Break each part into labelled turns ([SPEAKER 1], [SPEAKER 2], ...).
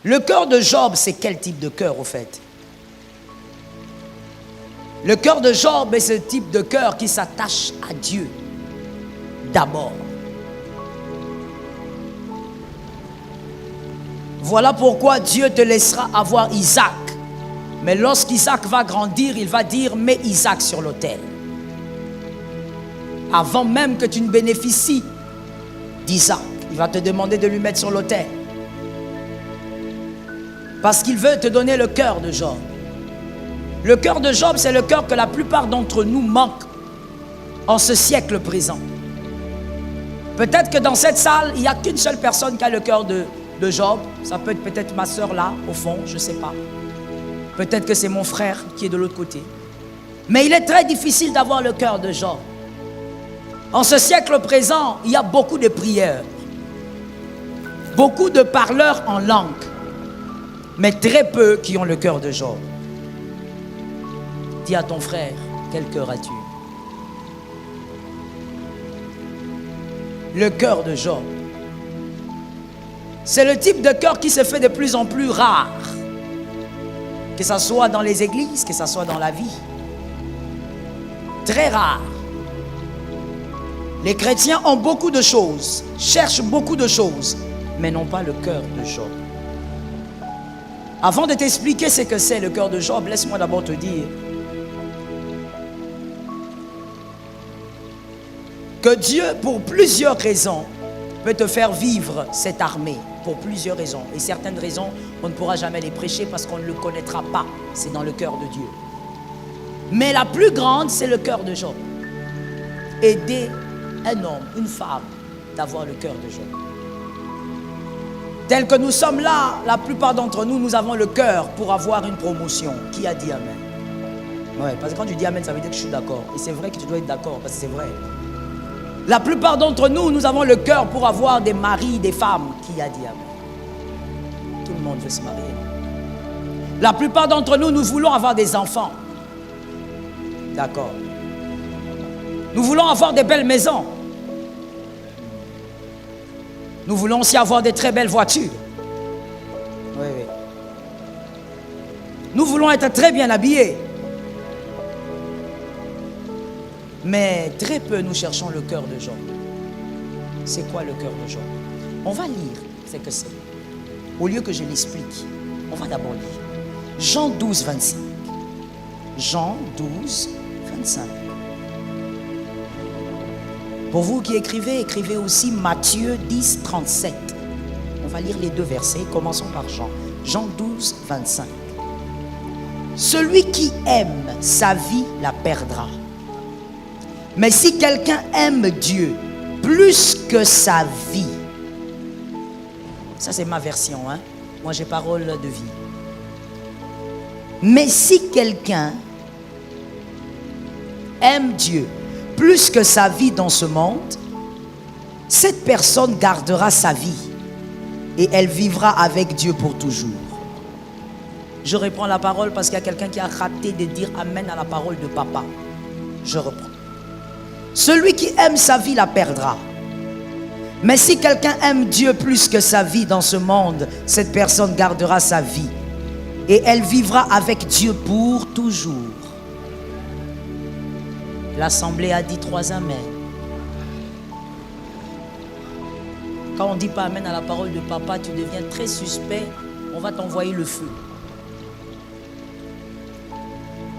[SPEAKER 1] Le cœur de Job, c'est quel type de cœur au fait? Le cœur de Job est ce type de cœur qui s'attache à Dieu d'abord. Voilà pourquoi Dieu te laissera avoir Isaac. Mais lorsqu'Isaac va grandir, il va dire: mets Isaac sur l'autel. Avant même que tu ne bénéficies d'Isaac, il va te demander de lui mettre sur l'autel. Parce qu'il veut te donner le cœur de Job. Le cœur de Job, c'est le cœur que la plupart d'entre nous manquent en ce siècle présent. Peut-être que dans cette salle, il n'y a qu'une seule personne qui a le cœur de Job. Ça peut être peut-être ma soeur là, au fond, je ne sais pas. Peut-être que c'est mon frère qui est de l'autre côté. Mais il est très difficile d'avoir le cœur de Job. En ce siècle présent, il y a beaucoup de prières, beaucoup de parleurs en langue, mais très peu qui ont le cœur de Job. Dis à ton frère, quel cœur as-tu? Le cœur de Job. C'est le type de cœur qui se fait de plus en plus rare. Que ce soit dans les églises, que ce soit dans la vie. Très rare. Les chrétiens ont beaucoup de choses, cherchent beaucoup de choses, mais n'ont pas le cœur de Job. Avant de t'expliquer ce que c'est le cœur de Job, laisse-moi d'abord te dire que Dieu, pour plusieurs raisons, peut te faire vivre cette armée. Pour plusieurs raisons. Et certaines raisons, on ne pourra jamais les prêcher parce qu'on ne le connaîtra pas. C'est dans le cœur de Dieu. Mais la plus grande, c'est le cœur de Job. Aider un homme, une femme, d'avoir le cœur de Job. Tel que nous sommes là, la plupart d'entre nous, nous avons le cœur pour avoir une promotion. Qui a dit Amen? Ouais, parce que quand tu dis Amen, ça veut dire que je suis d'accord. Et c'est vrai que tu dois être d'accord, parce que c'est vrai. La plupart d'entre nous, nous avons le cœur pour avoir des maris, des femmes. Qui a dit Amen? Tout le monde veut se marier. La plupart d'entre nous, nous voulons avoir des enfants. D'accord. Nous voulons avoir des belles maisons. Nous voulons aussi avoir des très belles voitures. Oui, oui. Nous voulons être très bien habillés. Mais très peu nous cherchons le cœur de Job. C'est quoi le cœur de Job? On va lire ce que c'est. Au lieu que je l'explique, on va d'abord lire. Jean 12, 25. Jean 12, 25. Pour vous qui écrivez, écrivez aussi Matthieu 10, 37. On va lire les deux versets. Commençons par Jean. Jean 12, 25. Celui qui aime sa vie la perdra. Mais si quelqu'un aime Dieu plus que sa vie, ça c'est ma version, hein? Moi j'ai parole de vie. Mais si quelqu'un aime Dieu plus que sa vie dans ce monde, cette personne gardera sa vie et elle vivra avec Dieu pour toujours. Je reprends la parole parce qu'il y a quelqu'un qui a raté de dire Amen à la parole de papa. Je reprends. Celui qui aime sa vie la perdra. Mais si quelqu'un aime Dieu plus que sa vie dans ce monde, cette personne gardera sa vie et elle vivra avec Dieu pour toujours. L'assemblée a dit 3 Amen. Quand on ne dit pas Amen à la parole de papa, tu deviens très suspect, on va t'envoyer le feu.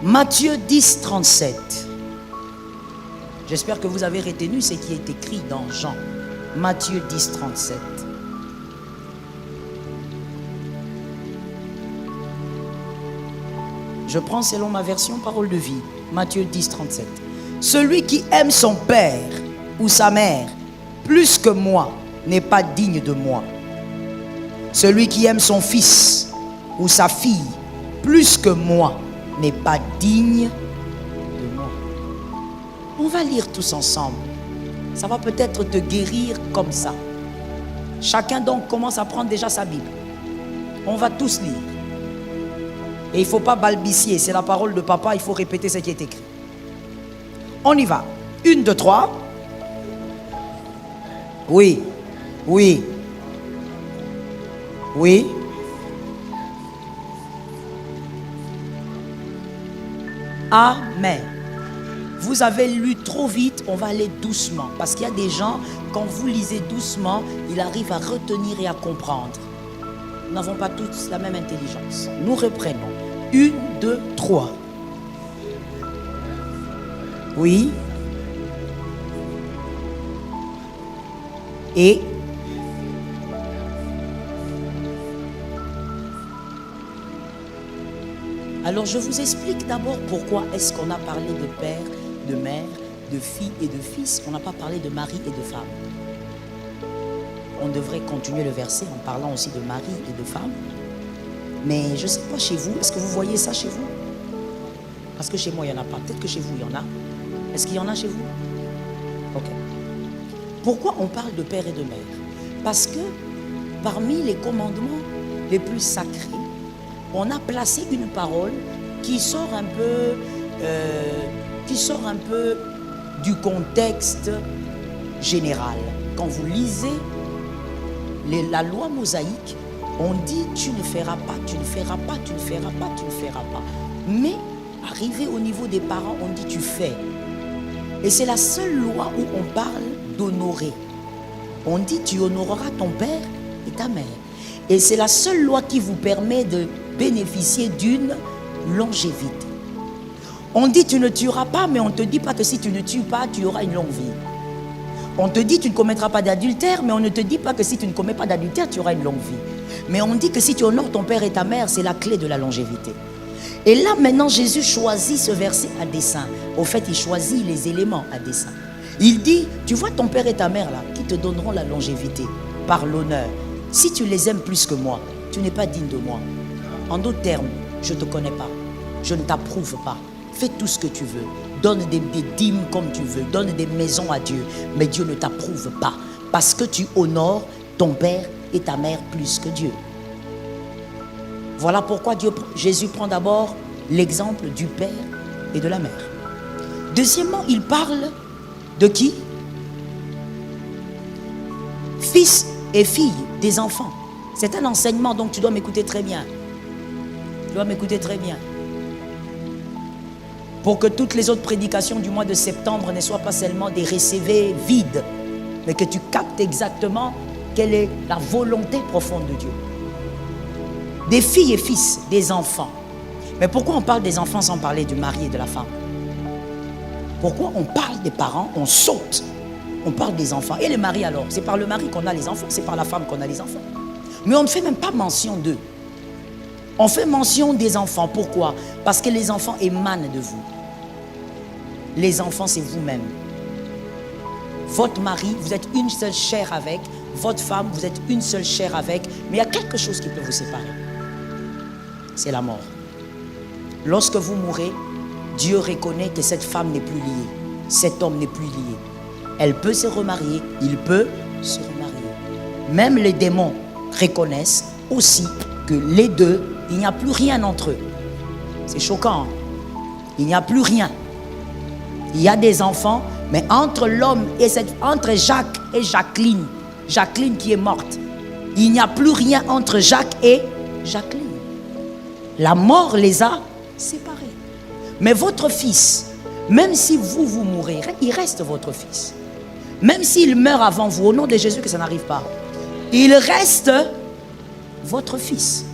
[SPEAKER 1] Matthieu 10, 37. J'espère que vous avez retenu ce qui est écrit dans Jean. Matthieu 10, 37. Je prends selon ma version parole de vie. Matthieu 10, 37. Celui qui aime son père ou sa mère plus que moi n'est pas digne de moi. Celui qui aime son fils ou sa fille plus que moi n'est pas digne de moi. On va lire tous ensemble. Ça va peut-être te guérir comme ça. Chacun donc commence à prendre déjà sa Bible. On va tous lire. Et il ne faut pas balbutier. C'est la parole de papa, il faut répéter ce qui est écrit. On y va. 1, 2, 3. Oui. Oui. Oui. Amen. Vous avez lu trop vite, on va aller doucement. Parce qu'il y a des gens, quand vous lisez doucement, ils arrivent à retenir et à comprendre. Nous n'avons pas tous la même intelligence. Nous reprenons. 1, 2, 3. Oui. Et alors je vous explique d'abord pourquoi est-ce qu'on a parlé de père, de mère, de fille et de fils. On n'a pas parlé de mari et de femme. On devrait continuer le verset en parlant aussi de mari et de femme. Mais je ne sais pas chez vous, est-ce que vous voyez ça chez vous? Parce que chez moi il n'y en a pas. Peut-être que chez vous il y en a. Est-ce qu'il y en a chez vous? Ok. Pourquoi on parle de père et de mère? Parce que parmi les commandements les plus sacrés, on a placé une parole qui sort un peu du contexte général. Quand vous lisez la loi mosaïque, on dit tu ne feras pas, tu ne feras pas, tu ne feras pas, tu ne feras pas. Mais arrivé au niveau des parents, on dit tu fais. Et c'est la seule loi où on parle d'honorer. On dit tu honoreras ton père et ta mère. Et c'est la seule loi qui vous permet de bénéficier d'une longévité. On dit tu ne tueras pas, mais on ne te dit pas que si tu ne tues pas, tu auras une longue vie. On te dit tu ne commettras pas d'adultère, mais on ne te dit pas que si tu ne commets pas d'adultère, tu auras une longue vie. Mais on dit que si tu honores ton père et ta mère, c'est la clé de la longévité. Et là maintenant Jésus choisit ce verset à dessein. Au fait, il choisit les éléments à dessein. Il dit, tu vois ton père et ta mère là, qui te donneront la longévité par l'honneur. Si tu les aimes plus que moi, tu n'es pas digne de moi. En d'autres termes, je ne te connais pas. Je ne t'approuve pas. Fais tout ce que tu veux. Donne des dîmes comme tu veux. Donne des maisons à Dieu. Mais Dieu ne t'approuve pas. Parce que tu honores ton père et ta mère plus que Dieu. Voilà pourquoi Jésus prend d'abord l'exemple du père et de la mère. Deuxièmement, il parle de qui? Fils et filles des enfants. C'est un enseignement, donc tu dois m'écouter très bien. Tu dois m'écouter très bien. Pour que toutes les autres prédications du mois de septembre ne soient pas seulement des récevés vides, mais que tu captes exactement quelle est la volonté profonde de Dieu. Des filles et fils, des enfants. Mais pourquoi on parle des enfants sans parler du mari et de la femme? Pourquoi on parle des parents, on saute? On parle des enfants. Et les maris alors? C'est par le mari qu'on a les enfants, c'est par la femme qu'on a les enfants. Mais on ne fait même pas mention d'eux. On fait mention des enfants. Pourquoi? Parce que les enfants émanent de vous. Les enfants, c'est vous-même. Votre mari, vous êtes une seule chair avec. Votre femme, vous êtes une seule chair avec. Mais il y a quelque chose qui peut vous séparer. C'est la mort. Lorsque vous mourrez, Dieu reconnaît que cette femme n'est plus liée. Cet homme n'est plus lié. Elle peut se remarier, il peut se remarier. Même les démons reconnaissent aussi que les deux, il n'y a plus rien entre eux. C'est choquant. Il n'y a plus rien. Il y a des enfants, mais entre l'homme et entre Jacques et Jacqueline, Jacqueline qui est morte, il n'y a plus rien entre Jacques et Jacqueline. La mort les a séparés. Mais votre fils, même si vous mourrez, il reste votre fils. Même s'il meurt avant vous, au nom de Jésus que ça n'arrive pas, il reste votre fils.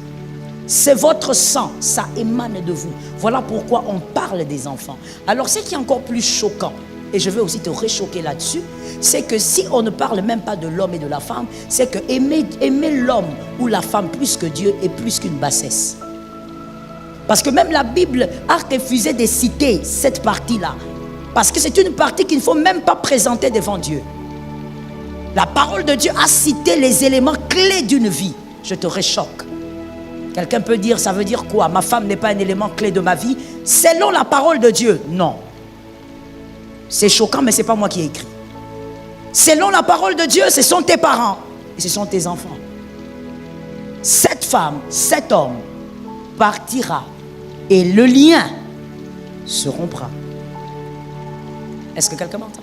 [SPEAKER 1] C'est votre sang, ça émane de vous. Voilà pourquoi on parle des enfants. Alors ce qui est encore plus choquant, et je vais aussi te réchoquer là-dessus, c'est que si on ne parle même pas de l'homme et de la femme, c'est que aimer l'homme ou la femme plus que Dieu est plus qu'une bassesse. Parce que même la Bible a refusé de citer cette partie-là. Parce que c'est une partie qu'il ne faut même pas présenter devant Dieu. La parole de Dieu a cité les éléments clés d'une vie. Je te réchoque. Quelqu'un peut dire, ça veut dire quoi? Ma femme n'est pas un élément clé de ma vie. Selon la parole de Dieu, non. C'est choquant, mais ce n'est pas moi qui ai écrit. Selon la parole de Dieu, ce sont tes parents et ce sont tes enfants. Cette femme, cet homme partira et le lien se rompra. Est-ce que quelqu'un m'entend?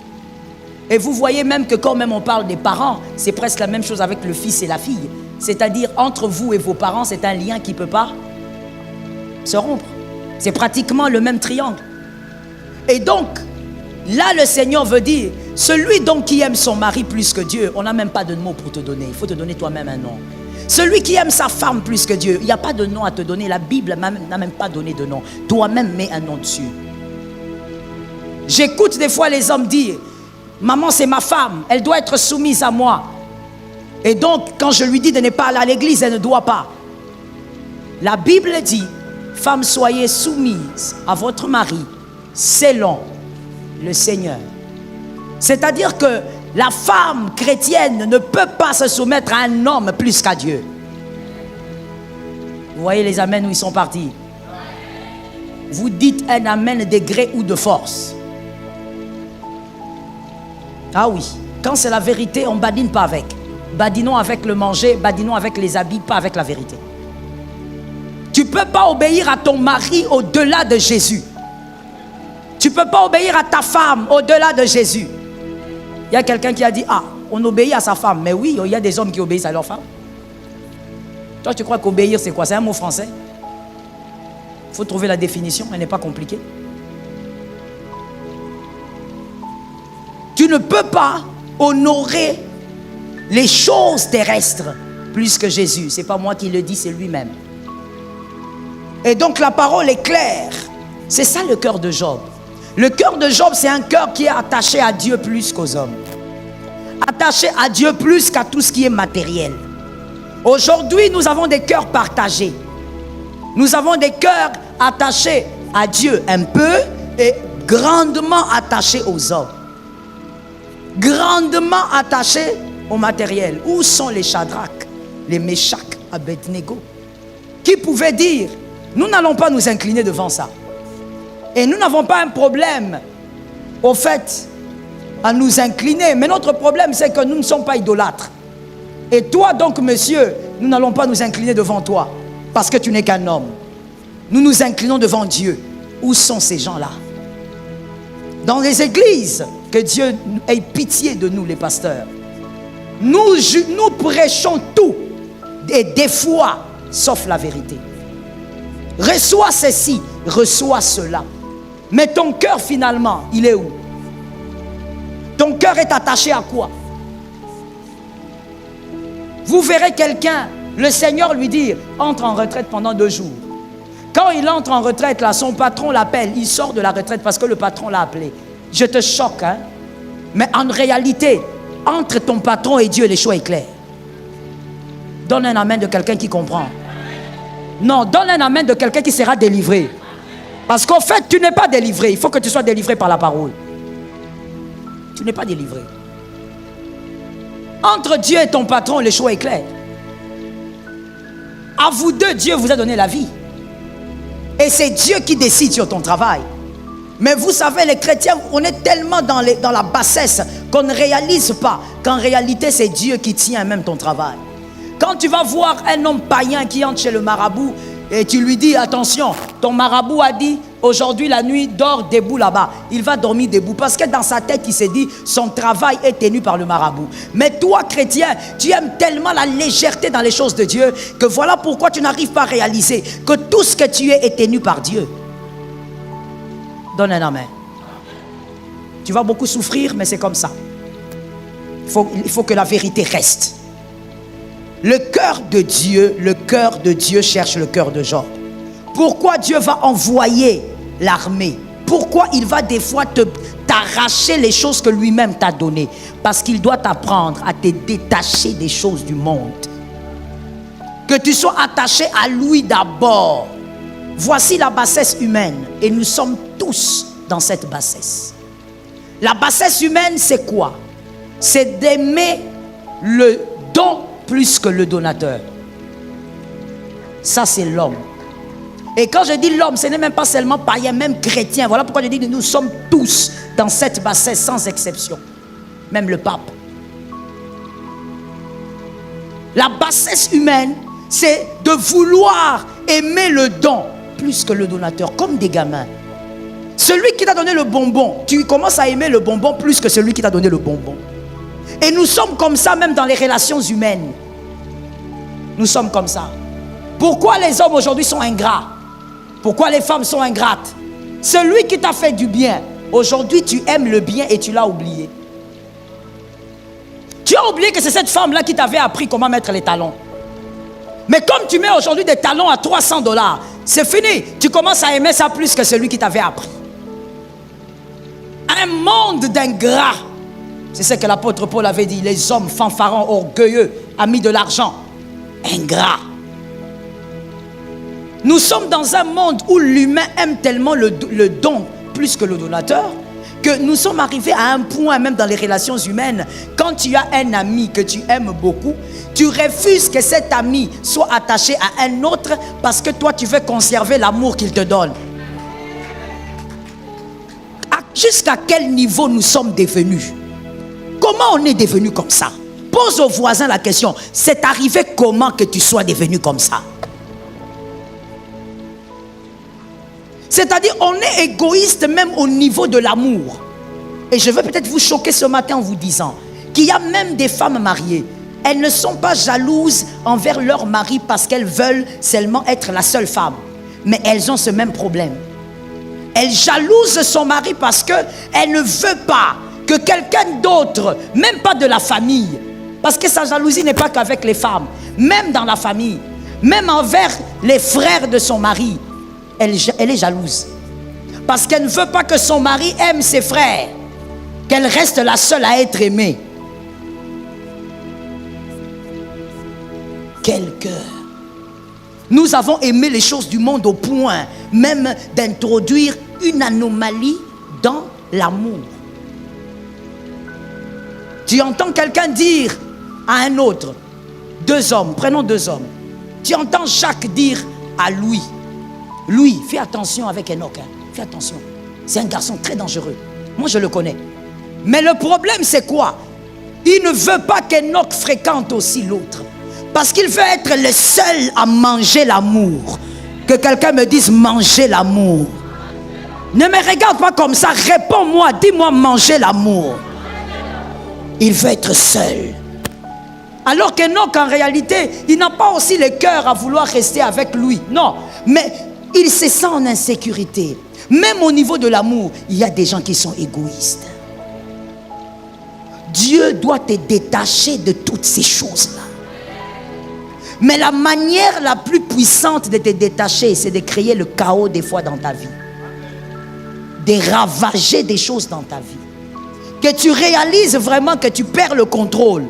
[SPEAKER 1] Et vous voyez même que quand même on parle des parents, c'est presque la même chose avec le fils et la fille. C'est-à-dire entre vous et vos parents, c'est un lien qui ne peut pas se rompre. C'est pratiquement le même triangle. Et donc, là le Seigneur veut dire, celui donc qui aime son mari plus que Dieu, on n'a même pas de mot pour te donner, il faut te donner toi-même un nom. Celui qui aime sa femme plus que Dieu, il n'y a pas de nom à te donner, la Bible n'a même pas donné de nom. Toi-même mets un nom dessus. J'écoute des fois les hommes dire, maman c'est ma femme, elle doit être soumise à moi. Et donc quand je lui dis de ne pas aller à l'église, elle ne doit pas. La Bible dit, femmes soyez soumises à votre mari selon le Seigneur. C'est-à-dire que la femme chrétienne ne peut pas se soumettre à un homme plus qu'à Dieu. Vous voyez les amens où ils sont partis? Vous dites un amen de gré ou de force. Ah oui, quand c'est la vérité, on ne badine pas avec. Badinons avec le manger, badinons avec les habits, pas avec la vérité. Tu ne peux pas obéir à ton mari au-delà de Jésus. Tu ne peux pas obéir à ta femme au-delà de Jésus. Il y a quelqu'un qui a dit, ah, on obéit à sa femme. Mais oui, il y a des hommes qui obéissent à leur femme. Toi, tu crois qu'obéir, c'est quoi? C'est un mot français. Il faut trouver la définition, elle n'est pas compliquée. Tu ne peux pas honorer les choses terrestres plus que Jésus. Ce n'est pas moi qui le dis, c'est lui-même. Et donc la parole est claire. C'est ça le cœur de Job. Le cœur de Job, c'est un cœur qui est attaché à Dieu plus qu'aux hommes. Attaché à Dieu plus qu'à tout ce qui est matériel. Aujourd'hui, nous avons des cœurs partagés. Nous avons des cœurs attachés à Dieu un peu et grandement attachés aux hommes. Grandement attachés au matériel. Où sont les Shadrach, les Meshach, Abednego, qui pouvaient dire, nous n'allons pas nous incliner devant ça. Et nous n'avons pas un problème, au fait, à nous incliner. Mais notre problème, c'est que nous ne sommes pas idolâtres. Et toi, donc, monsieur, nous n'allons pas nous incliner devant toi, parce que tu n'es qu'un homme. Nous nous inclinons devant Dieu. Où sont ces gens-là? Dans les églises, que Dieu ait pitié de nous, les pasteurs. Nous prêchons tout, et des fois, sauf la vérité. Reçois ceci, reçois cela. Mais ton cœur finalement, il est où? Ton cœur est attaché à quoi? Vous verrez quelqu'un, le Seigneur lui dire, entre en retraite pendant 2 jours. Quand il entre en retraite, là, son patron l'appelle, il sort de la retraite parce que le patron l'a appelé. Je te choque, hein? Mais en réalité, entre ton patron et Dieu, les choix est clair. Donne un amen de quelqu'un qui comprend. Non, donne un amen de quelqu'un qui sera délivré. Parce qu'en fait, tu n'es pas délivré. Il faut que tu sois délivré par la parole. Tu n'es pas délivré. Entre Dieu et ton patron, le choix est clair. À vous deux, Dieu vous a donné la vie. Et c'est Dieu qui décide sur ton travail. Mais vous savez, les chrétiens, on est tellement dans la bassesse qu'on ne réalise pas qu'en réalité, c'est Dieu qui tient même ton travail. Quand tu vas voir un homme païen qui entre chez le marabout et tu lui dis, attention, ton marabout a dit, aujourd'hui la nuit, dors debout là-bas. Il va dormir debout parce que dans sa tête, il s'est dit, son travail est tenu par le marabout. Mais toi, chrétien, tu aimes tellement la légèreté dans les choses de Dieu que voilà pourquoi tu n'arrives pas à réaliser que tout ce que tu es est tenu par Dieu. Donne un amen. Tu vas beaucoup souffrir, mais c'est comme ça. Il faut que la vérité reste. Le cœur de Dieu cherche le cœur de Job. Pourquoi Dieu va envoyer l'armée? Pourquoi il va des fois t'arracher les choses que lui-même t'a données? Parce qu'il doit t'apprendre à te détacher des choses du monde. Que tu sois attaché à lui d'abord. Voici la bassesse humaine. Et nous sommes tous dans cette bassesse. La bassesse humaine, c'est quoi? C'est d'aimer le don plus que le donateur. Ça, c'est l'homme. Et quand je dis l'homme, ce n'est même pas seulement païen, même chrétien. Voilà pourquoi je dis que nous sommes tous dans cette bassesse sans exception. Même le pape. La bassesse humaine, c'est de vouloir aimer le don plus que le donateur, comme des gamins. Celui qui t'a donné le bonbon, tu commences à aimer le bonbon plus que celui qui t'a donné le bonbon. Et nous sommes comme ça même dans les relations humaines. Nous sommes comme ça. Pourquoi les hommes aujourd'hui sont ingrats? Pourquoi les femmes sont ingrates? Celui qui t'a fait du bien, Aujourd'hui, tu aimes le bien et tu l'as oublié. Tu as oublié que c'est cette femme-là qui t'avait appris comment mettre les talons. Mais comme tu mets aujourd'hui des talons à 300 $, c'est fini. Tu commences à aimer ça plus que celui qui t'avait appris. Un monde d'ingrats. C'est ce que l'apôtre Paul avait dit. Les hommes fanfarons, orgueilleux, amis de l'argent. Ingrats. Nous sommes dans un monde où l'humain aime tellement le don plus que le donateur, que nous sommes arrivés à un point, même dans les relations humaines, quand tu as un ami que tu aimes beaucoup, tu refuses que cet ami soit attaché à un autre parce que toi tu veux conserver l'amour qu'il te donne. Jusqu'à quel niveau nous sommes devenus? Comment on est devenu comme ça? Pose aux voisins la question, c'est arrivé comment que tu sois devenu comme ça? C'est-à-dire, on est égoïste même au niveau de l'amour. Et je veux peut-être vous choquer ce matin en vous disant qu'il y a même des femmes mariées. Elles ne sont pas jalouses envers leur mari parce qu'elles veulent seulement être la seule femme. Mais elles ont ce même problème. Elle jalouse son mari parce qu'elle ne veut pas que quelqu'un d'autre, même pas de la famille, parce que sa jalousie n'est pas qu'avec les femmes, même dans la famille, même envers les frères de son mari, elle est jalouse. Parce qu'elle ne veut pas que son mari aime ses frères, qu'elle reste la seule à être aimée. Quel cœur! Nous avons aimé les choses du monde au point même d'introduire une anomalie dans l'amour. Tu entends quelqu'un dire à un autre, deux hommes, prenons deux hommes. Tu entends Jacques dire à Louis, Louis, fais attention avec Enoch, fais attention. C'est un garçon très dangereux. Moi, je le connais. Mais le problème, c'est quoi? Il ne veut pas qu'Enoch fréquente aussi l'autre. Parce qu'il veut être le seul à manger l'amour. Que quelqu'un me dise manger l'amour. Ne me regarde pas comme ça, réponds-moi, dis-moi manger l'amour. Il veut être seul. Alors qu'Enoch, en réalité, il n'a pas aussi le cœur à vouloir rester avec lui. Non, mais il se sent en insécurité. Même au niveau de l'amour, il y a des gens qui sont égoïstes. Dieu doit te détacher de toutes ces choses-là. Mais la manière la plus puissante de te détacher, c'est de créer le chaos des fois dans ta vie. De ravager des choses dans ta vie. Que tu réalises vraiment que tu perds le contrôle.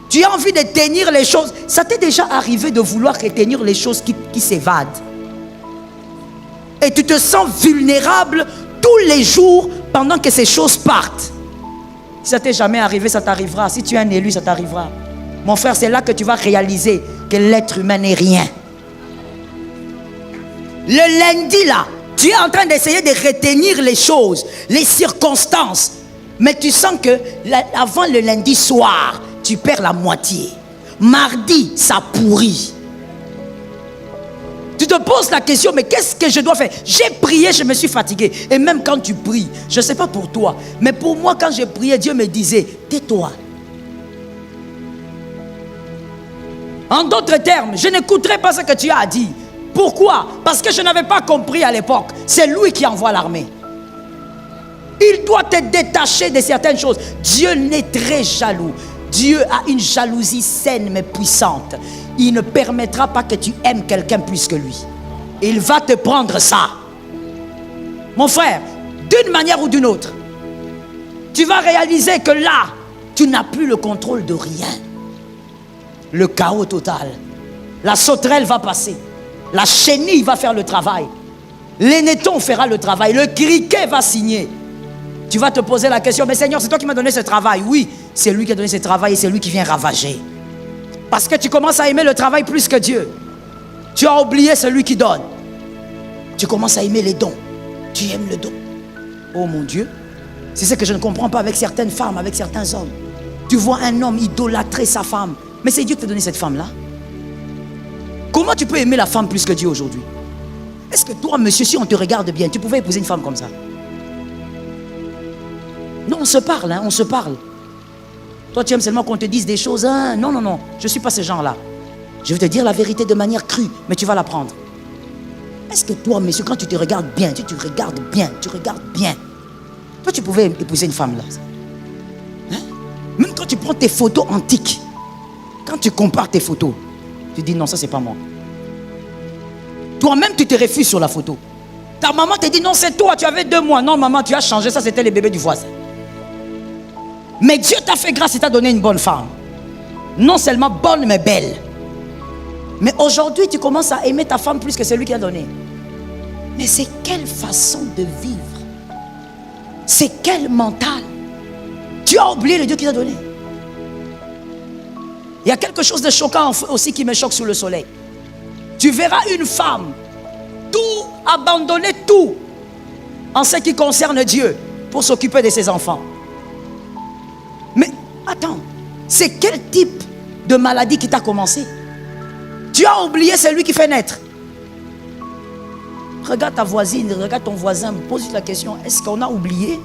[SPEAKER 1] Tu as envie de tenir les choses. Ça t'est déjà arrivé de vouloir retenir les choses qui s'évadent. Et tu te sens vulnérable tous les jours pendant que ces choses partent. Si ça t'est jamais arrivé, ça t'arrivera. Si tu es un élu, ça t'arrivera. Mon frère, c'est là que tu vas réaliser que l'être humain n'est rien. Le lundi là, tu es en train d'essayer de retenir les choses, les circonstances. Mais tu sens que avant le lundi soir, tu perds la moitié. Mardi, ça pourrit. Tu te poses la question, mais qu'est-ce que je dois faire? J'ai prié, je me suis fatigué. Et même quand tu pries, je ne sais pas pour toi, mais pour moi, quand j'ai prié, Dieu me disait, tais-toi. En d'autres termes, je n'écouterai pas ce que tu as dit. Pourquoi? Parce que je n'avais pas compris à l'époque. C'est lui qui envoie l'armée. Il doit te détacher de certaines choses. Dieu n'est très jaloux. Dieu a une jalousie saine mais puissante. Il ne permettra pas que tu aimes quelqu'un plus que lui. Il va te prendre ça. Mon frère, d'une manière ou d'une autre, tu vas réaliser que là, tu n'as plus le contrôle de rien. Le chaos total. La sauterelle va passer. La chenille va faire le travail. L'énéton fera le travail. Le criquet va signer. Tu vas te poser la question, mais Seigneur, c'est toi qui m'as donné ce travail. Oui, c'est lui qui a donné ce travail et c'est lui qui vient ravager. Parce que tu commences à aimer le travail plus que Dieu. Tu as oublié celui qui donne. Tu commences à aimer les dons. Tu aimes le don. Oh mon Dieu, c'est ce que je ne comprends pas avec certaines femmes, avec certains hommes. Tu vois un homme idolâtrer sa femme. Mais c'est Dieu qui t'a donné cette femme-là. Comment tu peux aimer la femme plus que Dieu aujourd'hui? Est-ce que toi, monsieur, si on te regarde bien, tu pouvais épouser une femme comme ça? Non, on se parle, on se parle. Toi, tu aimes seulement qu'on te dise des choses. Hein? Non, non, non, je ne suis pas ce genre-là. Je vais te dire la vérité de manière crue, mais tu vas l'apprendre. Est-ce que toi, monsieur, quand tu te regardes bien, tu regardes bien, que tu pouvais épouser une femme là. Hein? Même quand tu prends tes photos antiques, quand tu compares tes photos, tu dis non, ça c'est pas moi. Toi-même tu te refuses sur la photo. Ta maman te dit non, c'est toi, tu avais 2 mois. Non maman, tu as changé, ça c'était les bébés du voisin. Mais Dieu t'a fait grâce et t'a donné une bonne femme. Non seulement bonne mais belle. Mais aujourd'hui tu commences à aimer ta femme plus que celui qui a donné. Mais c'est quelle façon de vivre? C'est quel mental? Tu as oublié le Dieu qui t'a donné. Il y a quelque chose de choquant aussi qui me choque sous le soleil. Tu verras une femme tout abandonner, tout en ce qui concerne Dieu pour s'occuper de ses enfants. Mais attends, c'est quel type de maladie qui t'a commencé? Tu as oublié celui qui fait naître. Regarde ta voisine, regarde ton voisin, pose la question, est-ce qu'on a oublié?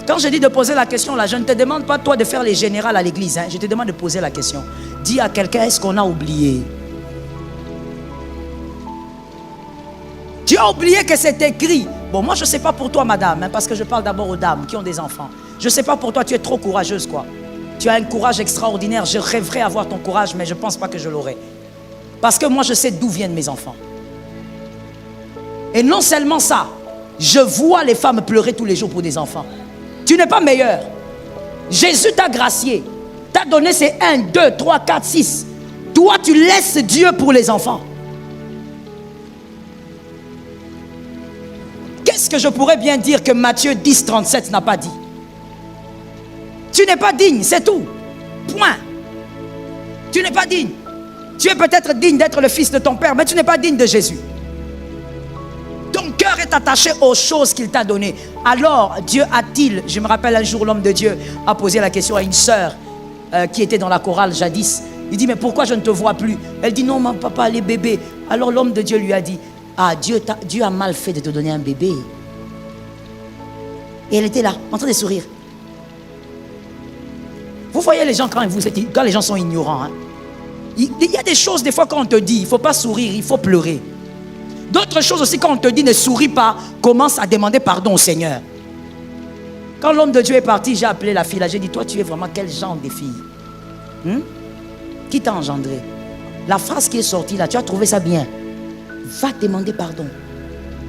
[SPEAKER 1] Quand je dis de poser la question là, je ne te demande pas toi de faire les générales à l'église, hein. Je te demande de poser la question. Dis à quelqu'un, est-ce qu'on a oublié? Tu as oublié que c'est écrit. Bon, moi je ne sais pas pour toi madame, hein, parce que je parle d'abord aux dames qui ont des enfants. Je ne sais pas pour toi, tu es trop courageuse quoi. Tu as un courage extraordinaire, je rêverais avoir ton courage, mais je ne pense pas que je l'aurai. Parce que moi je sais d'où viennent mes enfants. Et non seulement ça, je vois les femmes pleurer tous les jours pour des enfants. Tu n'es pas meilleur. Jésus t'a gracié, t'a donné ses 1, 2, 3, 4, 6. Toi tu laisses Dieu pour les enfants. Qu'est-ce que je pourrais bien dire que Matthieu 10, 37 n'a pas dit? Tu n'es pas digne, c'est tout. Point. Tu n'es pas digne. Tu es peut-être digne d'être le fils de ton père, mais tu n'es pas digne de Jésus. Ton cœur est attaché aux choses qu'il t'a données. Alors, Dieu a-t-il, je me rappelle un jour, l'homme de Dieu a posé la question à une sœur qui était dans la chorale jadis. Il dit, mais pourquoi je ne te vois plus? Elle dit, non, mon papa, les bébés. Alors l'homme de Dieu lui a dit, ah, Dieu a mal fait de te donner un bébé. Et elle était là, en train de sourire. Vous voyez les gens quand les gens sont ignorants. Hein? Il y a des choses, des fois, quand on te dit, il ne faut pas sourire, il faut pleurer. D'autres choses aussi, quand on te dit, ne souris pas, commence à demander pardon au Seigneur. Quand l'homme de Dieu est parti, j'ai appelé la fille là, j'ai dit, toi, tu es vraiment quel genre de fille? Qui t'a engendré? La phrase qui est sortie là, tu as trouvé ça bien? Va demander pardon.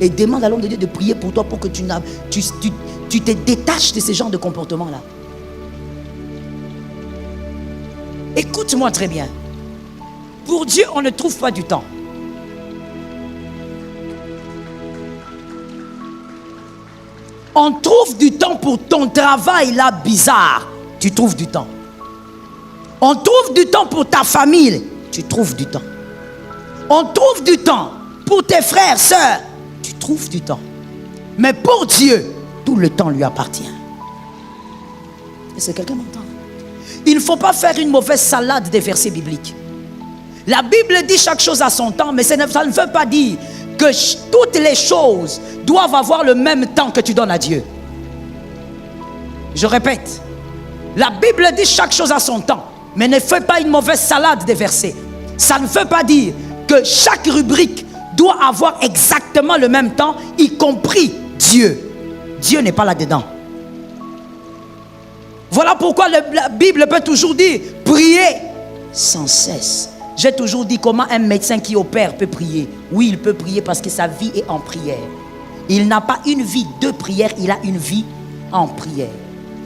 [SPEAKER 1] Et demande à l'homme de Dieu de prier pour toi pour que tu te détaches de ce genre de comportement-là. Écoute-moi très bien. Pour Dieu, on ne trouve pas du temps. On trouve du temps pour ton travail là bizarre. Tu trouves du temps. On trouve du temps pour ta famille. Tu trouves du temps. On trouve du temps pour tes frères, sœurs. Tu trouves du temps. Mais pour Dieu, tout le temps lui appartient. Est-ce que quelqu'un m'entend? Il ne faut pas faire une mauvaise salade des versets bibliques. La Bible dit chaque chose à son temps, mais ça ne veut pas dire que toutes les choses doivent avoir le même temps que tu donnes à Dieu. Je répète, la Bible dit chaque chose à son temps, mais ne fais pas une mauvaise salade des versets. Ça ne veut pas dire que chaque rubrique doit avoir exactement le même temps, y compris Dieu. Dieu n'est pas là-dedans. Voilà pourquoi la Bible peut toujours dire prier sans cesse. J'ai toujours dit comment un médecin qui opère peut prier. Oui, il peut prier parce que sa vie est en prière. Il n'a pas une vie de prière, il a une vie en prière.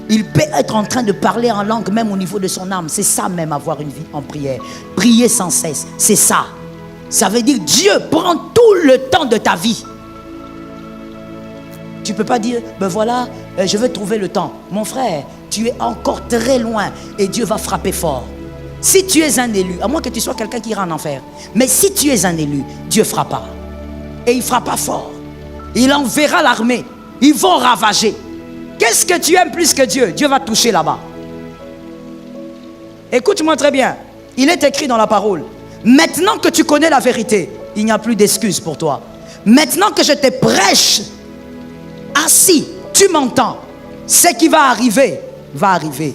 [SPEAKER 1] Il peut être en train de parler en langue même au niveau de son âme. C'est ça même avoir une vie en prière. Prier sans cesse, c'est ça. Ça veut dire Dieu prend tout le temps de ta vie. Tu ne peux pas dire, ben voilà, je vais trouver le temps. Mon frère, tu es encore très loin et Dieu va frapper fort. Si tu es un élu, à moins que tu sois quelqu'un qui ira en enfer, mais si tu es un élu, Dieu frappera. Et il frappera fort. Il enverra l'armée. Ils vont ravager. Qu'est-ce que tu aimes plus que Dieu? Dieu va toucher là-bas. Écoute-moi très bien. Il est écrit dans la parole. Maintenant que tu connais la vérité, il n'y a plus d'excuses pour toi. Maintenant que je te prêche, assis, tu m'entends. Ce qui va arriver, va arriver.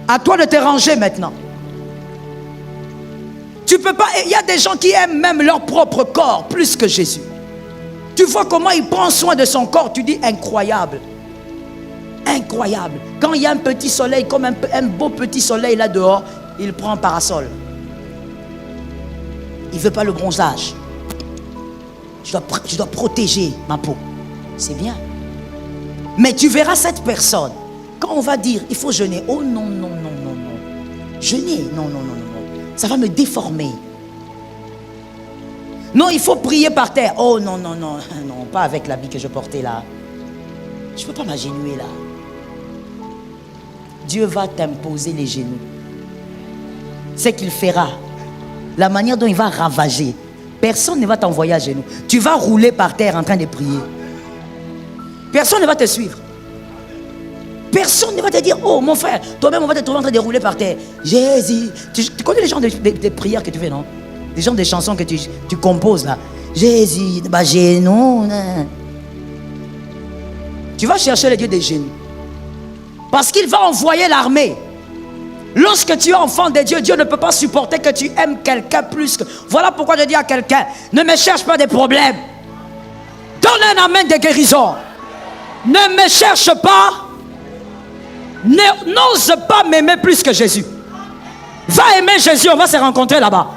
[SPEAKER 1] À toi de te ranger maintenant. Tu peux pas. Il y a des gens qui aiment même leur propre corps plus que Jésus. Tu vois comment il prend soin de son corps. Tu dis incroyable. Incroyable. Quand il y a un petit soleil, comme un beau petit soleil là dehors, il prend un parasol. Il ne veut pas le bronzage. Je dois protéger ma peau. C'est bien. Mais tu verras cette personne. Quand on va dire, il faut jeûner. Oh non, non, non, non, non. Jeûner, non, non, non, non. Ça va me déformer. Non, il faut prier par terre. Oh non, non, non. Non, pas avec l'habit que je portais là. Je ne peux pas m'agenouiller là. Dieu va t'imposer les genoux. C'est qu'il fera. La manière dont il va ravager. Personne ne va t'envoyer à genoux. Tu vas rouler par terre en train de prier. Personne ne va te suivre. Personne ne va te dire, oh mon frère, toi-même on va te trouver en train de rouler par terre. Jésus. Tu connais les gens des prières que tu fais, non? Les gens des chansons que tu composes là. Jésus, bah genoux. Tu vas chercher le Dieu des genoux. Parce qu'il va envoyer l'armée. Lorsque tu es enfant de Dieu, Dieu ne peut pas supporter que tu aimes quelqu'un plus que... Voilà pourquoi je dis à quelqu'un, ne me cherche pas des problèmes. Donne un amen de guérison. Ne me cherche pas. N'ose pas m'aimer plus que Jésus. Va aimer Jésus, on va se rencontrer là-bas.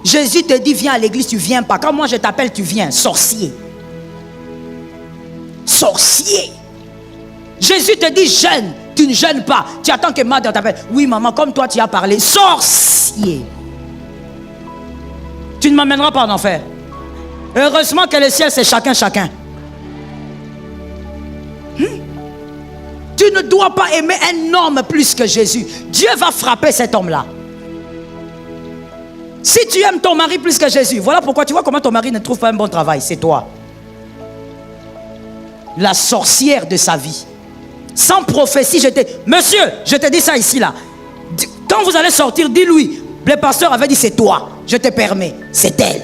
[SPEAKER 1] Jésus te dit, viens à l'église, tu viens pas. Quand moi je t'appelle, tu viens. Sorcier. Sorcier. Jésus te dit, jeûne. Tu ne jeûnes pas. Tu attends que maman t'appelle. Oui, maman, comme toi tu as parlé. Sorcier. Tu ne m'emmèneras pas en enfer. Heureusement que le ciel, c'est chacun. Tu ne dois pas aimer un homme plus que Jésus. Dieu va frapper cet homme-là. Si tu aimes ton mari plus que Jésus, voilà pourquoi tu vois comment ton mari ne trouve pas un bon travail. C'est toi. La sorcière de sa vie. Sans prophétie, monsieur, je te dis ça ici là. Quand vous allez sortir, dis-lui. Le pasteur avait dit c'est toi. Je te permets. C'est elle.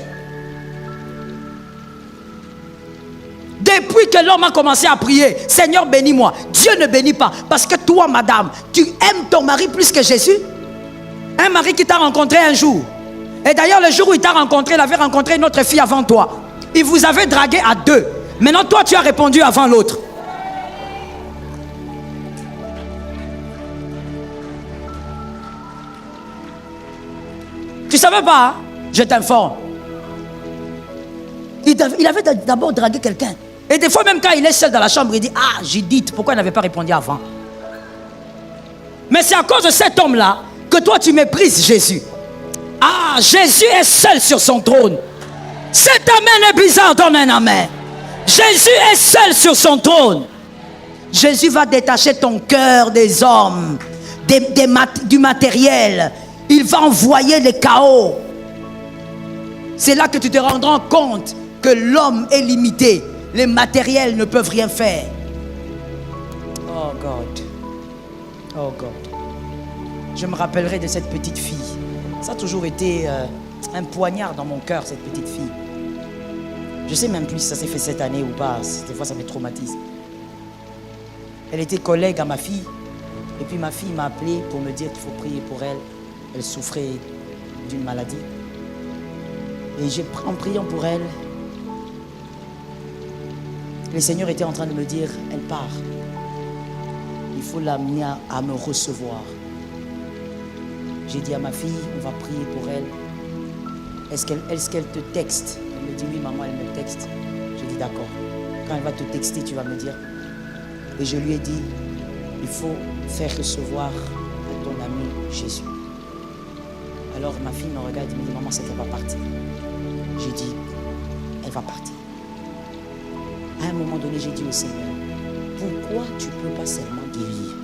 [SPEAKER 1] Depuis que l'homme a commencé à prier, Seigneur bénis-moi. Dieu ne bénit pas. Parce que toi, madame, tu aimes ton mari plus que Jésus. Un mari qui t'a rencontré un jour. Et d'ailleurs, le jour où il t'a rencontré, il avait rencontré une autre fille avant toi. Il vous avait dragué à deux. Maintenant, toi, tu as répondu avant l'autre. Tu ne savais pas, hein? Je t'informe. Il avait d'abord dragué quelqu'un. Et des fois, même quand il est seul dans la chambre, il dit, ah, Judith, pourquoi il n'avait pas répondu avant? Mais c'est à cause de cet homme-là que toi, tu méprises Jésus. Ah, Jésus est seul sur son trône. Cet amen est bizarre, donne un amen. Jésus est seul sur son trône. Jésus va détacher ton cœur des hommes, du matériel. Il va envoyer le chaos. C'est là que tu te rendras compte que l'homme est limité. Les matériels ne peuvent rien faire. Oh God. Oh God. Je me rappellerai de cette petite fille. Ça a toujours été un poignard dans mon cœur, cette petite fille. Je ne sais même plus si ça s'est fait cette année ou pas. Des fois, ça me traumatise. Elle était collègue à ma fille. Et puis ma fille m'a appelé pour me dire qu'il faut prier pour elle. Elle souffrait d'une maladie. Et en priant pour elle, le Seigneur était en train de me dire, elle part. Il faut l'amener à me recevoir. J'ai dit à ma fille, on va prier pour elle. Est-ce qu'elle te texte? Elle me dit, oui maman, elle me texte. J'ai dit, d'accord. Quand elle va te texter, tu vas me dire. Et je lui ai dit, il faut faire recevoir à ton ami Jésus. Alors ma fille me regarde et me dit, maman, c'est qu'elle va partir. J'ai dit, elle va partir. À un moment donné, j'ai dit au Seigneur, pourquoi tu ne peux pas seulement guérir?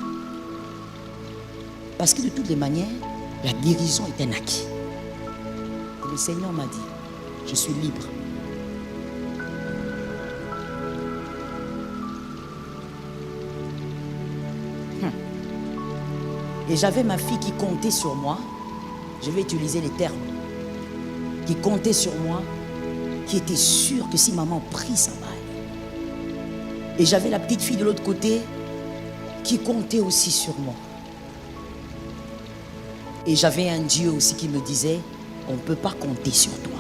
[SPEAKER 1] Parce que de toutes les manières, la guérison est un acquis. Et le Seigneur m'a dit, je suis libre. Et j'avais ma fille qui comptait sur moi. Je vais utiliser les termes. Qui comptait sur moi, qui était sûre que si maman prie, ça va aller. Et j'avais la petite fille de l'autre côté qui comptait aussi sur moi. Et j'avais un Dieu aussi qui me disait, on ne peut pas compter sur toi.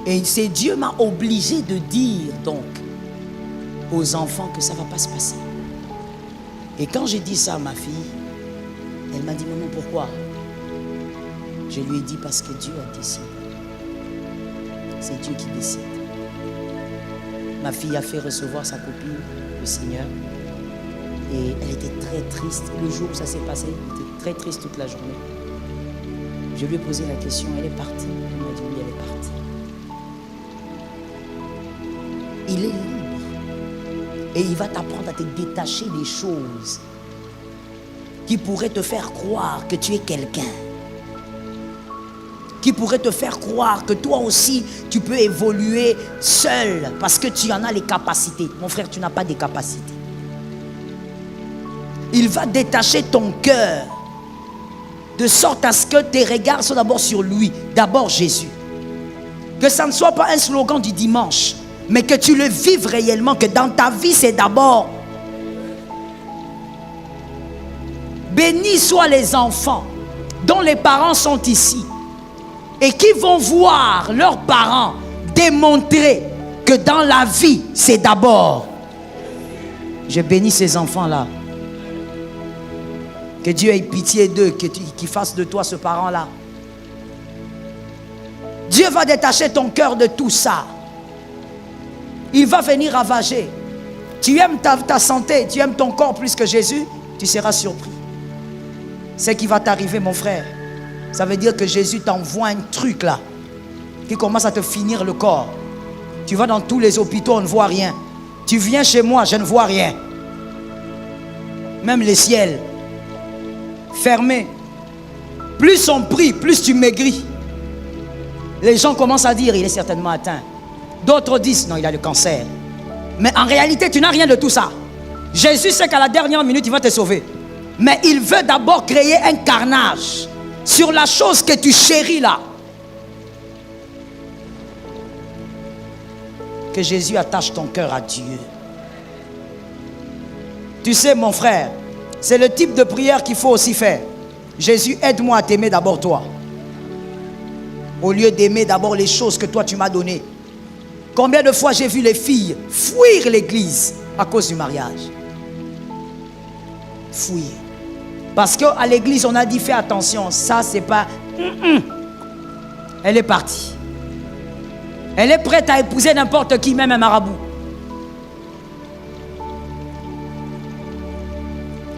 [SPEAKER 1] Et c'est Dieu m'a obligé de dire donc aux enfants que ça ne va pas se passer. Et quand j'ai dit ça à ma fille, elle m'a dit, maman, pourquoi? Je lui ai dit, parce que Dieu a décidé. C'est Dieu qui décide. Ma fille a fait recevoir sa copine, le Seigneur. Et elle était très triste. Le jour où ça s'est passé, elle était très triste toute la journée. Je lui ai posé la question, elle est partie? Elle m'a dit, oui, elle est partie. Il est libre. Et il va t'apprendre à te détacher des choses qui pourraient te faire croire que tu es quelqu'un. Qui pourraient te faire croire que toi aussi, tu peux évoluer seul parce que tu en as les capacités. Mon frère, tu n'as pas des capacités. Il va détacher ton cœur de sorte à ce que tes regards soient d'abord sur lui, d'abord Jésus. Que ça ne soit pas un slogan du dimanche, mais que tu le vives réellement, que dans ta vie, c'est d'abord. Bénis soient les enfants dont les parents sont ici et qui vont voir leurs parents démontrer que dans la vie, c'est d'abord. Je bénis ces enfants-là. Que Dieu ait pitié d'eux, qu'il fasse de toi ce parent-là. Dieu va détacher ton cœur de tout ça. Il va venir ravager. Tu aimes ta santé, tu aimes ton corps plus que Jésus, tu seras surpris. Ce qui va t'arriver, mon frère, ça veut dire que Jésus t'envoie un truc là, qui commence à te finir le corps. Tu vas dans tous les hôpitaux, on ne voit rien. Tu viens chez moi, je ne vois rien. Même les ciels fermés. Plus on prie, plus tu maigris. Les gens commencent à dire, il est certainement atteint. D'autres disent, non, il a le cancer. Mais en réalité, tu n'as rien de tout ça. Jésus sait qu'à la dernière minute, il va te sauver. Mais il veut d'abord créer un carnage sur la chose que tu chéris là. Que Jésus attache ton cœur à Dieu. Tu sais, mon frère, c'est le type de prière qu'il faut aussi faire. Jésus, aide-moi à t'aimer d'abord toi. Au lieu d'aimer d'abord les choses que toi tu m'as données. Combien de fois j'ai vu les filles fuir l'église à cause du mariage? Fuir. Parce qu'à l'église on a dit fais attention, ça c'est pas... Elle est partie. Elle est prête à épouser n'importe qui, même un marabout.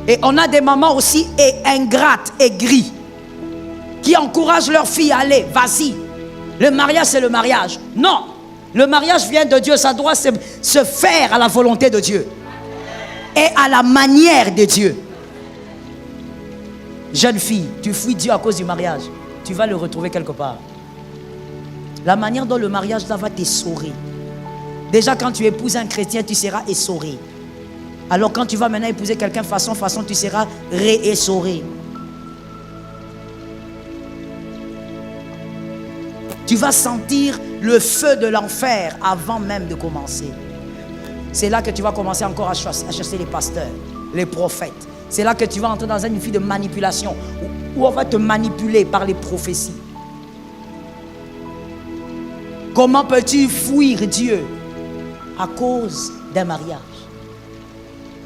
[SPEAKER 1] Et on a des mamans aussi ingrates, aigries, qui encouragent leurs filles à aller, vas-y. Le mariage, c'est le mariage. Non, le mariage vient de Dieu, ça doit se faire à la volonté de Dieu. Et à la manière de Dieu. Jeune fille, tu fuis Dieu à cause du mariage. Tu vas le retrouver quelque part. La manière dont le mariage là va t'essorer. Déjà quand tu épouses un chrétien, tu seras essoré. Alors quand tu vas maintenant épouser quelqu'un façon, tu seras réessoré. Tu vas sentir le feu de l'enfer avant même de commencer. C'est là que tu vas commencer encore à chasser les pasteurs, les prophètes. C'est là que tu vas entrer dans une vie de manipulation où on va te manipuler par les prophéties. Comment peux-tu fuir Dieu? À cause d'un mariage.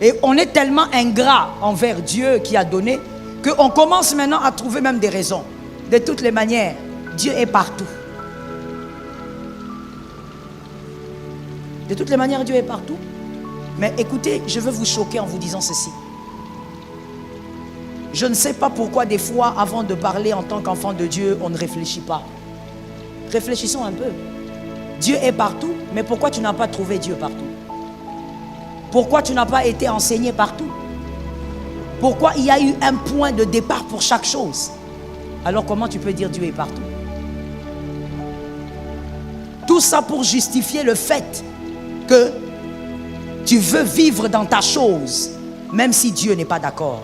[SPEAKER 1] Et on est tellement ingrat envers Dieu qui a donné qu'on commence maintenant à trouver même des raisons. De toutes les manières, Dieu est partout. De toutes les manières, Dieu est partout. Mais écoutez, je veux vous choquer en vous disant ceci. Je ne sais pas pourquoi des fois, avant de parler en tant qu'enfant de Dieu, on ne réfléchit pas. Réfléchissons un peu. Dieu est partout, mais pourquoi tu n'as pas trouvé Dieu partout? Pourquoi tu n'as pas été enseigné partout? Pourquoi il y a eu un point de départ pour chaque chose? Alors comment tu peux dire Dieu est partout? Tout ça pour justifier le fait que tu veux vivre dans ta chose, même si Dieu n'est pas d'accord.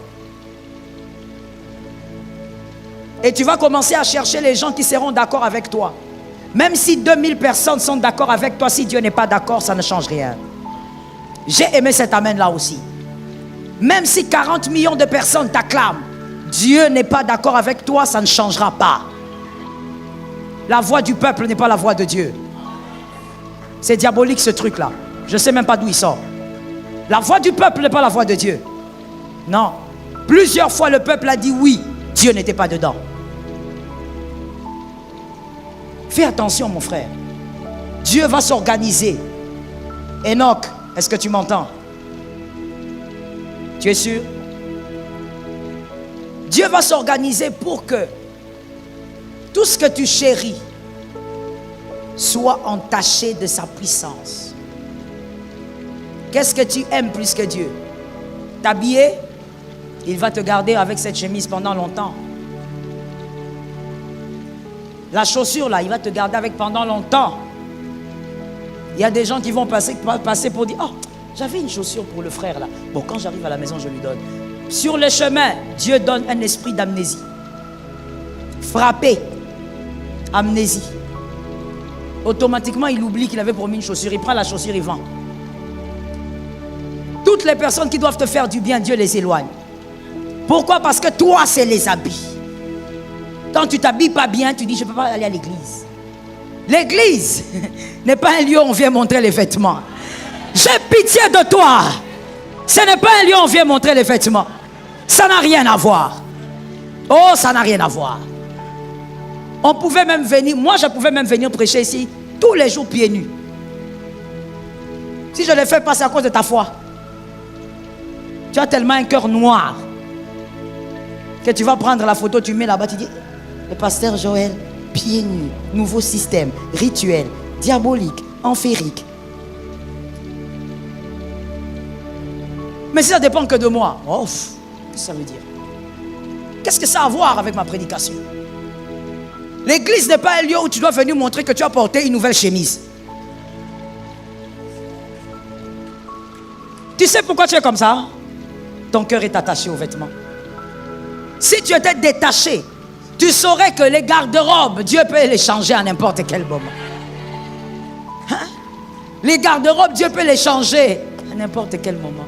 [SPEAKER 1] Et tu vas commencer à chercher les gens qui seront d'accord avec toi. Même si 2000 personnes sont d'accord avec toi, si Dieu n'est pas d'accord, ça ne change rien. J'ai aimé cet amen là aussi. Même si 40 millions de personnes t'acclament, Dieu n'est pas d'accord avec toi, ça ne changera pas. La voix du peuple n'est pas la voix de Dieu. C'est diabolique ce truc-là. Je ne sais même pas d'où il sort. La voix du peuple n'est pas la voix de Dieu. Non. Plusieurs fois le peuple a dit oui. Dieu n'était pas dedans. Fais attention mon frère. Dieu va s'organiser. Enoch, est-ce que tu m'entends? Tu es sûr? Dieu va s'organiser pour que tout ce que tu chéris soit entaché de sa puissance. Qu'est-ce que tu aimes plus que Dieu? T'habiller? Il va te garder avec cette chemise pendant longtemps. La chaussure là, il va te garder avec pendant longtemps. Il y a des gens qui vont passer pour dire, oh, j'avais une chaussure pour le frère là. Bon, quand j'arrive à la maison, je lui donne. Sur le chemin, Dieu donne un esprit d'amnésie. Frappé, amnésie. Automatiquement, il oublie qu'il avait promis une chaussure. Il prend la chaussure, il vend. Toutes les personnes qui doivent te faire du bien, Dieu les éloigne. Pourquoi? Parce que toi, c'est les habits. Quand tu t'habilles pas bien, tu dis, je ne peux pas aller à l'église. L'église n'est pas un lieu où on vient montrer les vêtements. J'ai pitié de toi. Ce n'est pas un lieu où on vient montrer les vêtements. Ça n'a rien à voir. Oh, ça n'a rien à voir. On pouvait même venir, moi je pouvais même venir prêcher ici tous les jours pieds nus. Si je ne le fais pas, c'est à cause de ta foi. Tu as tellement un cœur noir que tu vas prendre la photo, tu mets là-bas, tu dis, le pasteur Joël, pieds nus, nouveau système, rituel, diabolique, amphérique. Mais si ça dépend que de moi, oh, qu'est-ce que ça veut dire? Qu'est-ce que ça a à voir avec ma prédication? L'église n'est pas un lieu où tu dois venir montrer que tu as porté une nouvelle chemise. Tu sais pourquoi tu es comme ça? Ton cœur est attaché aux vêtements. Si tu étais détaché, tu saurais que les garde-robes, Dieu peut les changer à n'importe quel moment. Hein? Les garde-robes, Dieu peut les changer à n'importe quel moment.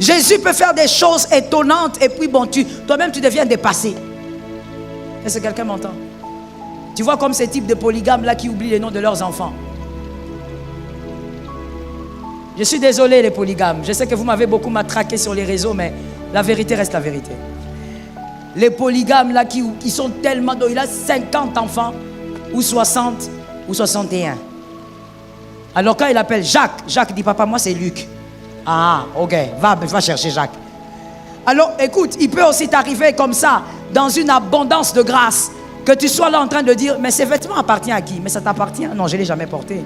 [SPEAKER 1] Jésus peut faire des choses étonnantes et puis bon, toi-même tu deviens dépassé. Est-ce que quelqu'un m'entend? Tu vois comme ces types de polygames là qui oublient les noms de leurs enfants. Je suis désolé les polygames. Je sais que vous m'avez beaucoup matraqué sur les réseaux, mais la vérité reste la vérité. Les polygames là qui sont tellement... Il a 50 enfants, ou 60, ou 61. Alors quand il appelle Jacques, Jacques dit, papa, moi c'est Luc. Ah, ok, va chercher Jacques. Alors écoute, il peut aussi t'arriver comme ça, dans une abondance de grâce, que tu sois là en train de dire, mais ces vêtements appartiennent à qui? Mais ça t'appartient? Non, je ne l'ai jamais porté.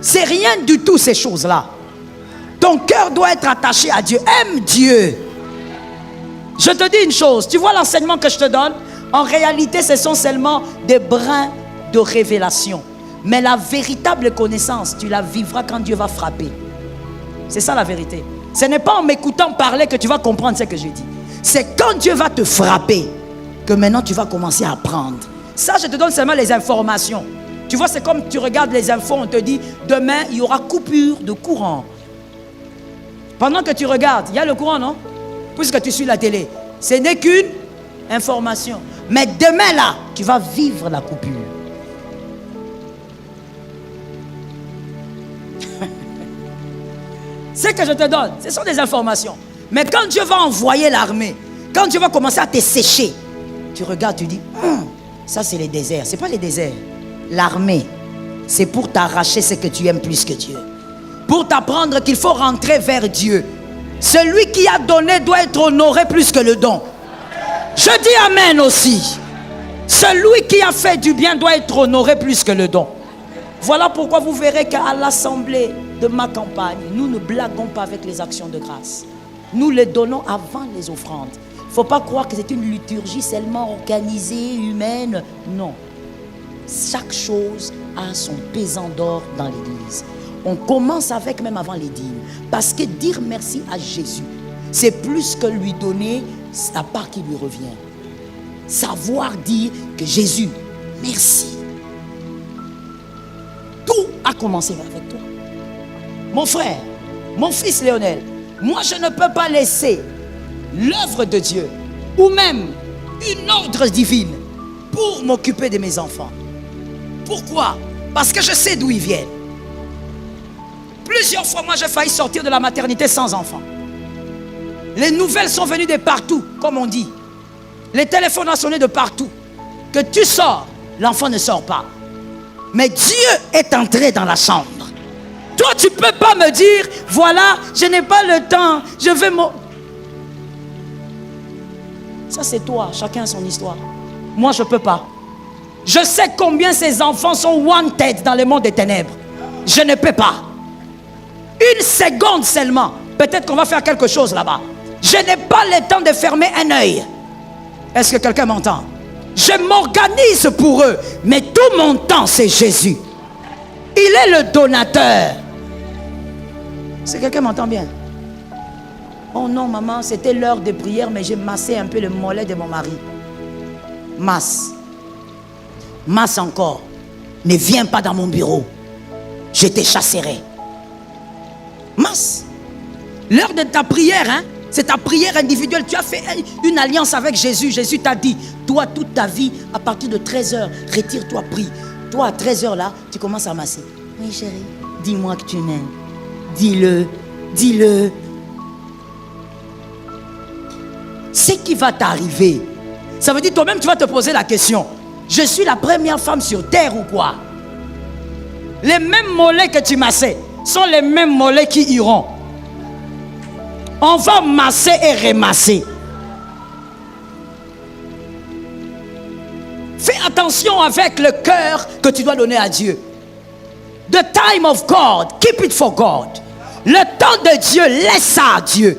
[SPEAKER 1] C'est rien du tout ces choses-là. Ton cœur doit être attaché à Dieu. Aime Dieu. Je te dis une chose, tu vois l'enseignement que je te donne? En réalité, ce sont seulement des brins de révélation. Mais la véritable connaissance, tu la vivras quand Dieu va frapper. C'est ça la vérité. Ce n'est pas en m'écoutant parler que tu vas comprendre ce que j'ai dit. C'est quand Dieu va te frapper que maintenant tu vas commencer à apprendre. Ça, je te donne seulement les informations. Tu vois, c'est comme tu regardes les infos, on te dit, demain, il y aura coupure de courant. Pendant que tu regardes, il y a le courant, non? Puisque tu suis la télé. Ce n'est qu'une information. Mais demain, là, tu vas vivre la coupure. Ce que je te donne, ce sont des informations. Mais quand Dieu va envoyer l'armée, quand Dieu va commencer à te sécher, tu regardes, tu dis, ça c'est les déserts. Ce n'est pas les déserts. L'armée, c'est pour t'arracher ce que tu aimes plus que Dieu. Pour t'apprendre qu'il faut rentrer vers Dieu. Celui qui a donné doit être honoré plus que le don. Je dis amen aussi. Celui qui a fait du bien doit être honoré plus que le don. Voilà pourquoi vous verrez qu'à l'assemblée de ma campagne, nous ne blaguons pas avec les actions de grâce. Nous les donnons avant les offrandes. Il ne faut pas croire que c'est une liturgie seulement organisée, humaine. Non. Chaque chose a son pesant d'or dans l'église. On commence avec même avant les dîmes. Parce que dire merci à Jésus, c'est plus que lui donner la part qui lui revient. Savoir dire que Jésus, merci. Tout a commencé avec toi. Mon frère, mon fils Léonel, moi je ne peux pas laisser l'œuvre de Dieu ou même une ordre divine pour m'occuper de mes enfants. Pourquoi? Parce que je sais d'où ils viennent. Plusieurs fois, moi, j'ai failli sortir de la maternité sans enfant. Les nouvelles sont venues de partout, comme on dit. Les téléphones ont sonné de partout. Que tu sors, l'enfant ne sort pas. Mais Dieu est entré dans la chambre. Toi, tu ne peux pas me dire, voilà, je n'ai pas le temps, je vais me... Ça, c'est toi, chacun a son histoire. Moi, je ne peux pas. Je sais combien ces enfants sont wanted dans le monde des ténèbres. Je ne peux pas. Une seconde seulement, peut-être qu'on va faire quelque chose là-bas. Je n'ai pas le temps de fermer un œil. Est-ce que quelqu'un m'entend? Je m'organise pour eux, mais tout mon temps, c'est Jésus. Il est le donateur. Est-ce que quelqu'un m'entend bien? Oh non, maman, c'était l'heure de prière, mais j'ai massé un peu le mollet de mon mari. Masse. Masse encore. Ne viens pas dans mon bureau. Je te chasserai. Masse. L'heure de ta prière, hein? C'est ta prière individuelle. Tu as fait une alliance avec Jésus. Jésus t'a dit, toi, toute ta vie, à partir de 13h, retire-toi, prie. Toi, à 13h, là, tu commences à masser. Oui, chérie, dis-moi que tu m'aimes. Dis-le, dis-le. Ce qui va t'arriver, ça veut dire toi-même, tu vas te poser la question. Je suis la première femme sur terre ou quoi? Les mêmes mollets que tu massais sont les mêmes mollets qui iront. On va masser et remasser. Fais attention avec le cœur que tu dois donner à Dieu. The time of God, keep it for God. Le temps de Dieu, laisse ça à Dieu.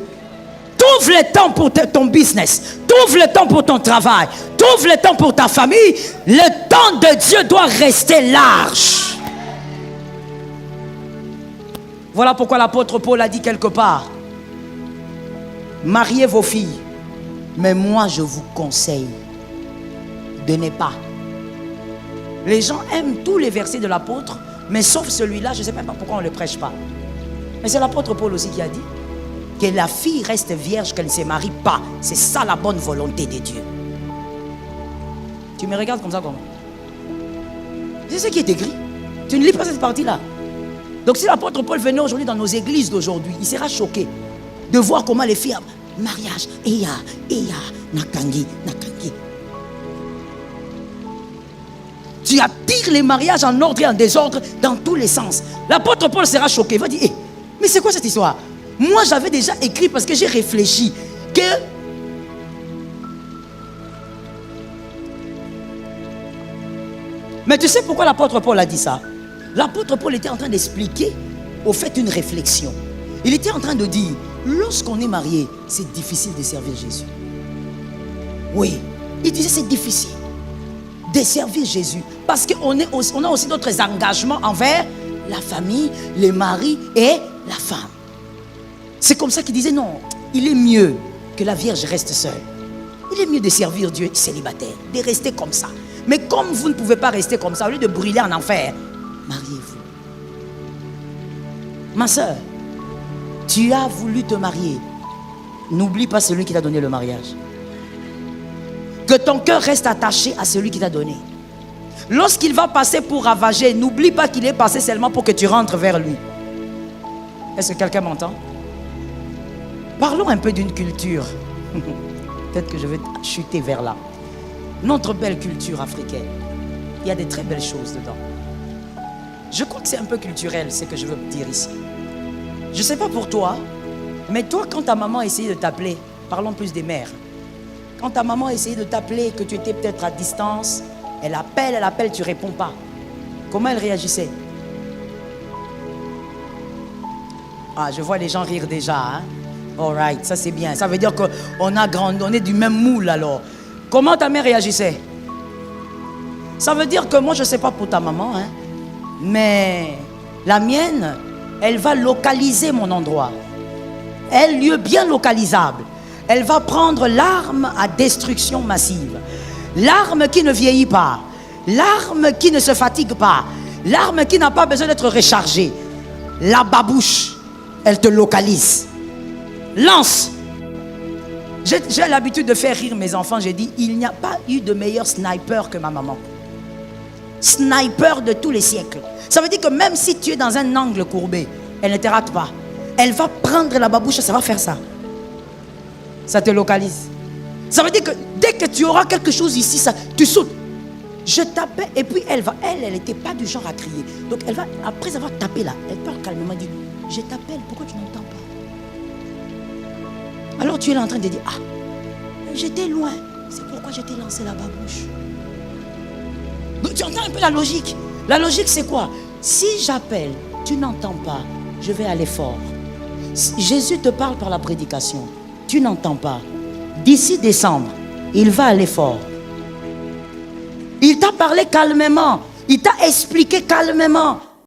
[SPEAKER 1] Trouve le temps pour ton business. Trouve le temps pour ton travail. Trouve le temps pour ta famille. Le temps de Dieu doit rester large. Voilà pourquoi l'apôtre Paul a dit quelque part, mariez vos filles, mais moi je vous conseille de ne pas. Les gens aiment tous les versets de l'apôtre, mais sauf celui-là, je ne sais même pas pourquoi on ne le prêche pas. Mais c'est l'apôtre Paul aussi qui a dit que la fille reste vierge, qu'elle ne se marie pas. C'est ça la bonne volonté de Dieu. Tu me regardes comme ça comment? C'est ce qui est écrit. Tu ne lis pas cette partie-là. Donc si l'apôtre Paul venait aujourd'hui dans nos églises d'aujourd'hui, il sera choqué de voir comment les filles, mariage, nakangi. Tu attires les mariages en ordre et en désordre dans tous les sens. L'apôtre Paul sera choqué, il va dire, mais c'est quoi cette histoire? Moi j'avais déjà écrit parce que j'ai réfléchi que mais tu sais pourquoi l'apôtre Paul a dit ça? L'apôtre Paul était en train d'expliquer au fait une réflexion. Il était en train de dire, lorsqu'on est marié, c'est difficile de servir Jésus. Oui, il disait c'est difficile de servir Jésus parce qu'on a aussi d'autres engagements envers la famille, les maris et la femme. C'est comme ça qu'il disait non, il est mieux que la Vierge reste seule. Il est mieux de servir Dieu célibataire, de rester comme ça. Mais comme vous ne pouvez pas rester comme ça, au lieu de brûler en enfer, mariez-vous. Ma soeur, tu as voulu te marier. N'oublie pas celui qui t'a donné le mariage. Que ton cœur reste attaché à celui qui t'a donné. Lorsqu'il va passer pour ravager, n'oublie pas qu'il est passé seulement pour que tu rentres vers lui. Est-ce que quelqu'un m'entend? Parlons un peu d'une culture. Peut-être que je vais chuter vers là. Notre belle culture africaine. Il y a des très belles choses dedans. Je crois que c'est un peu culturel, ce que je veux dire ici. Je ne sais pas pour toi, mais toi, quand ta maman a essayé de t'appeler, parlons plus des mères. Quand ta maman a essayé de t'appeler, que tu étais peut-être à distance, elle appelle, tu ne réponds pas. Comment elle réagissait? Ah, je vois les gens rire déjà. Hein? All right, ça c'est bien. Ça veut dire qu'on a grandi, on est du même moule alors. Comment ta mère réagissait? Ça veut dire que moi, je ne sais pas pour ta maman, hein, mais la mienne, elle va localiser mon endroit. Un lieu bien localisable. Elle va prendre l'arme à destruction massive. L'arme qui ne vieillit pas. L'arme qui ne se fatigue pas. L'arme qui n'a pas besoin d'être rechargée. La babouche, elle te localise. Lance. J'ai l'habitude de faire rire mes enfants. J'ai dit, il n'y a pas eu de meilleur sniper que ma maman. sniper de tous les siècles. Ça veut dire que même si tu es dans un angle courbé, elle ne te rate pas. Elle va prendre la babouche, ça va faire ça. Ça te localise. Ça veut dire que dès que tu auras quelque chose ici, ça, tu sautes. Je tapais et puis elle n'était pas du genre à crier. Donc elle va, après avoir tapé là, elle part calmement dire, je t'appelle, pourquoi tu n'entends pas? Alors tu es là en train de dire, ah, j'étais loin, c'est pourquoi je t'ai lancé la babouche. Donc, tu entends un peu la logique. La logique c'est quoi? Si j'appelle, tu n'entends pas, je vais aller fort. Jésus te parle par la prédication, tu n'entends pas. D'ici décembre, il va aller fort. Il t'a parlé calmement. Il t'a expliqué calmement.